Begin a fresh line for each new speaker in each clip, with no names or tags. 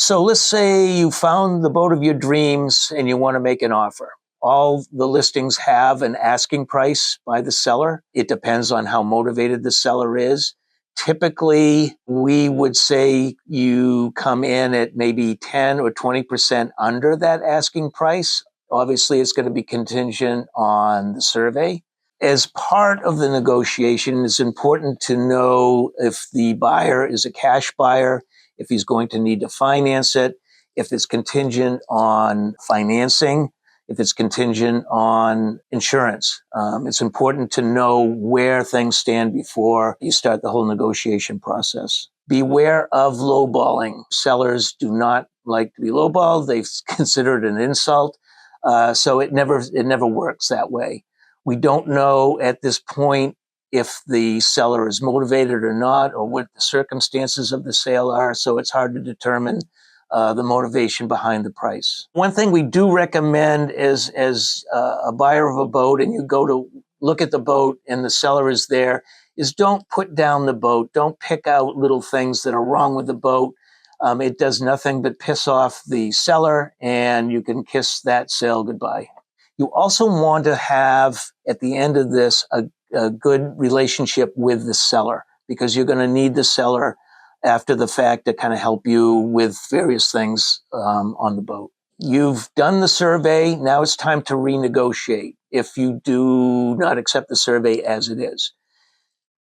So let's say you found the boat of your dreams and you want to make an offer. All the listings have an asking price by the seller. It depends on how motivated the seller is. Typically, we would say you come in at maybe 10 or 20% under that asking price. Obviously, it's going to be contingent on the survey. As part of the negotiation, it's important to know if the buyer is a cash buyer, if he's going to need to finance it, if it's contingent on financing, if it's contingent on insurance. It's important to know where things stand before you start the whole negotiation process. Beware of lowballing. Sellers do not like to be lowballed. They consider it an insult. So it never works that way. We don't know at this point if the seller is motivated or not, or what the circumstances of the sale are. So it's hard to determine the motivation behind the price. One thing we do recommend is, as a buyer of a boat and you go to look at the boat and the seller is there, is don't put down the boat. Don't pick out little things that are wrong with the boat. It does nothing but piss off the seller, and you can kiss that sale goodbye. You also want to have, at the end of this, a good relationship with the seller, because you're going to need the seller after the fact to kind of help you with various things on the boat. You've done the survey. Now it's time to renegotiate if you do not accept the survey as it is.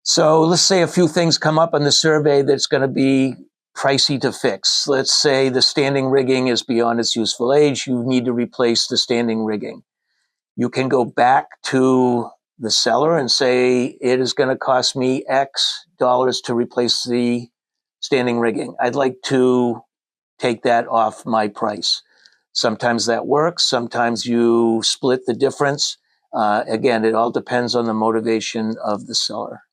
So let's say a few things come up on the survey that's going to be pricey to fix. Let's say the standing rigging is beyond its useful age. You need to replace the standing rigging. You can go back to the seller and say, it is going to cost me X dollars to replace the standing rigging. I'd like to take that off my price. Sometimes that works. Sometimes you split the difference. Again, it all depends on the motivation of the seller.